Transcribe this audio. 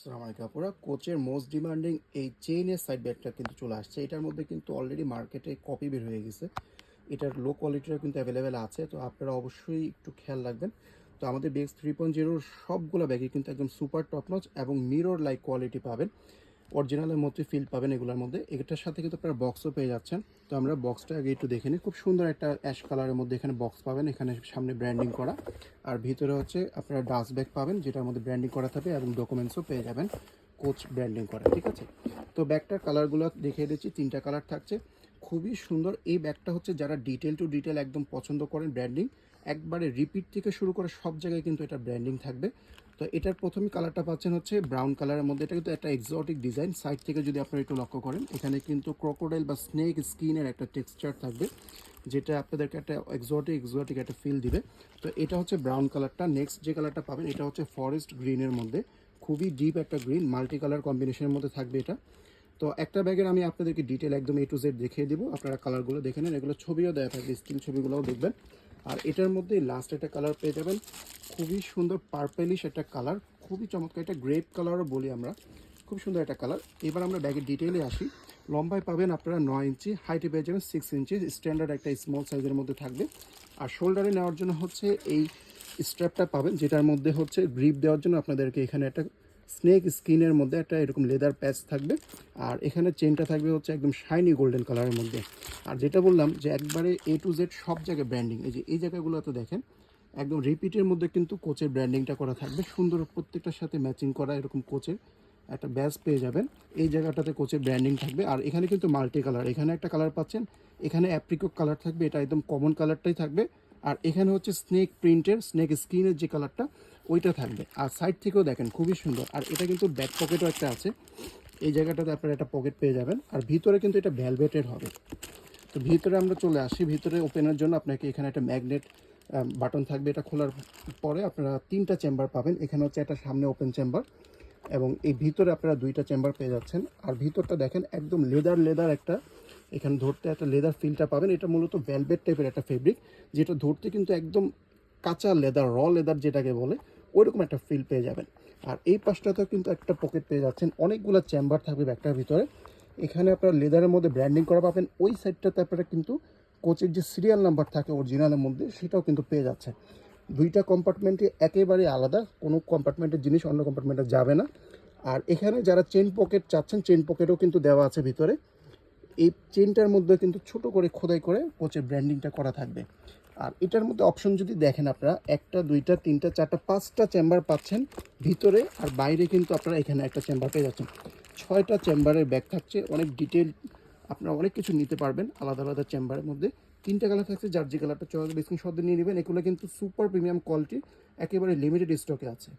আসসালামু আলাইকুম আপুরা, কোচের মোস্ট ডিমান্ডিং এই চেইনের সাইড ব্যাগটা কিন্তু চলে আসছে। এটার মধ্যে কিন্তু অলরেডি মার্কেটে কপি বের হয়ে গেছে। এটার লো কোয়ালিটিরও কিন্তু অ্যাভেলেবেল আছে, তো আপনারা অবশ্যই একটু খেয়াল রাখবেন। তো আমাদের বেক্স 3.0 সবগুলো ব্যাগে কিন্তু একদম সুপার টপ নচ এবং মিরর লাইক কোয়ালিটি পাবেন, অরিজিনালের মধ্যে ফিল পাবেন এগুলোর মধ্যে। এটার সাথে কিন্তু আপনারা বক্সও পেয়ে যাচ্ছেন। তো আমরা বক্সটা আগে একটু দেখে নিই। খুব সুন্দর একটা অ্যাশ কালারের মধ্যে এখানে বক্স পাবেন, এখানে সামনে ব্র্যান্ডিং করা, আর ভিতরে হচ্ছে আপনারা ডাস্ট ব্যাগ পাবেন যেটার মধ্যে ব্র্যান্ডিং করা থাকবে এবং ডকুমেন্টসও পেয়ে যাবেন কোচ ব্র্যান্ডিং করা। ঠিক আছে, তো ব্যাগটার কালারগুলো দেখিয়ে দিচ্ছি। 3টা কালার থাকছে, খুবই সুন্দর। এই ব্যাগটা হচ্ছে যারা ডিটেল টু ডিটেল একদম পছন্দ করেন, ব্র্যান্ডিং একবারে রিপিট থেকে শুরু করে সব জায়গায় কিন্তু এটা ব্র্যান্ডিং থাকবে। তো এটার প্রথমে কালারটা পাচ্ছেন হচ্ছে ব্রাউন কালারের মধ্যে। এটা কিন্তু একটা এক্সোটিক ডিজাইন। সাইড থেকে যদি আপনারা একটু লক্ষ্য করেন, এখানে কিন্তু ক্রোকোডাইল বা স্নেক স্কিনের একটা টেক্সচার থাকবে, যেটা আপনাদেরকে একটা এক্সোটিক একটা ফিল দিবে। তো এটা হচ্ছে ব্রাউন কালারটা। নেক্সট যে কালারটা পাবেন এটা হচ্ছে ফরেস্ট গ্রিনের মধ্যে, খুবই ডিপ একটা গ্রিন, মাল্টি কালার কম্বিনেশনের মধ্যে থাকবে এটা। তো একটা ব্যাগের আমি আপনাদেরকে ডিটেল একদম A to Z দেখিয়ে দিব, আপনারা কালারগুলো দেখে নেন। এগুলো ছবিও দেওয়া থাকবে, স্টিল ছবিগুলোও দেখবেন। আর এটার মধ্যে লাস্ট একটা কালার পেয়ে যাবেন, খুবই সুন্দর পার্পেলিশ একটা কালার, খুবই চমৎকার। এটা গ্রেপ কালারও বলি আমরা, খুব সুন্দর একটা কালার। এবার আমরা ব্যাগের ডিটেইলে আসি। লম্বায় পাবেন আপনারা 9 ইঞ্চি, হাইটে পেয়ে যাবেন 6 ইঞ্চি, স্ট্যান্ডার্ড একটা স্মল সাইজের মধ্যে থাকবে। আর শোল্ডারে নেওয়ার জন্য হচ্ছে এই স্ট্র্যাপটা পাবেন, যেটার মধ্যে হচ্ছে গ্রিপ দেওয়ার জন্য আপনাদেরকে এখানে একটা স্নেক স্কিনের মধ্যে একটা এরকম লেদার প্যাচ থাকবে। আর এখানে চেনটা থাকবে হচ্ছে একদম শাইনি গোল্ডেন কালারের মধ্যে। আর যেটা বললাম যে একবারে A to Z সব জায়গায় ব্র্যান্ডিং, এই যে এই জায়গাগুলোতে দেখেন একদম রিপিটের মধ্যে কিন্তু কোচের ব্র্যান্ডিংটা করা থাকবে, সুন্দর প্রত্যেকটার সাথে ম্যাচিং করা এরকম কোচের একটা ব্যাজ পেয়ে যাবেন। এই জায়গাটাতে কোচের ব্র্যান্ডিং থাকবে। আর এখানে কিন্তু মাল্টি কালার, এখানে একটা কালার পাচ্ছেন, এখানে অ্যাপ্রিকট কালার থাকবে, এটা একদম কমন কালারটাই থাকবে। আর এখানে হচ্ছে স্নেক প্রিন্টের, স্নেক স্কিনের যে কালারটা ওইটা থাকবে। আর সাইড থেকেও দেখেন খুবই সুন্দর। আর এটা কিন্তু ব্যাক পকেটও একটা আছে, এই জায়গাটাতে আপনারা একটা পকেট পেয়ে যাবেন। আর ভিতরে কিন্তু এটা ভ্যালভেটের হবে। তো ভিতরে আমরা চলে আসি। ভিতরে ওপেনের জন্য আপনাকে এখানে একটা ম্যাগনেট বাটন থাকবে, এটা খোলার পরে আপনারা 3টা চেম্বার পাবেন। এখানে হচ্ছে একটা সামনে ওপেন চেম্বার এবং এই ভিতরে আপনারা 2টা চেম্বার পেয়ে যাচ্ছেন। আর ভিতরটা দেখেন একদম লেদার একটা, এখানে ধরতে একটা লেদার ফিলটা পাবেন। এটা মূলত ভেলভেট টাইপের একটা ফেব্রিক, যেটা ধরতে কিন্তু একদম কাঁচা লেদার, র লেদার যেটাকে বলে ওইরকম একটা ফিল পেয়ে যাবেন। আর এই পাশটাতেও কিন্তু একটা পকেট পেয়ে যাচ্ছেন, অনেকগুলো চেম্বার থাকবে ব্যাগটার ভিতরে। এখানে আপনারা লেদারের মধ্যে ব্র্যান্ডিং করা পাবেন। ওই সাইডটাতে আপনারা কিন্তু কোচের যে সিরিয়াল নাম্বার থাকে অরিজিনালের মধ্যে সেটাও কিন্তু পেয়ে যাচ্ছে। 2টা কম্পার্টমেন্টে একেবারে আলাদা, কোনো কম্পার্টমেন্টের জিনিস অন্য কম্পার্টমেন্টে যাবে না। আর এখানে যারা চেন পকেট চাচ্ছেন, চেন পকেটও কিন্তু দেওয়া আছে ভিতরে। এই চেনটার মধ্যে কিন্তু ছোট করে খোদাই করে কোচের ব্র্যান্ডিংটা করা থাকবে। আর এটার মধ্যে অপশন যদি দেখেন আপনারা, 1টা 2টা 3টা 4টা 5টা চেম্বার পাচ্ছেন ভিতরে। আর বাইরে কিন্তু আপনারা এখানে একটা চেম্বার পেয়ে যাচ্ছেন। 6টা চেম্বারের ব্যাগ থাকছে, অনেক ডিটেল, আপনারা অনেক কিছু নিতে পারবেন আলাদা আলাদা চেম্বারের মধ্যে। 3টা কালার থাকছে, যার যে কালারটা চয়েস স্ক্রিনশট দিয়ে নিয়ে নেবেন। এগুলো কিন্তু সুপার প্রিমিয়াম কোয়ালিটি, একেবারে লিমিটেড স্টকে আছে।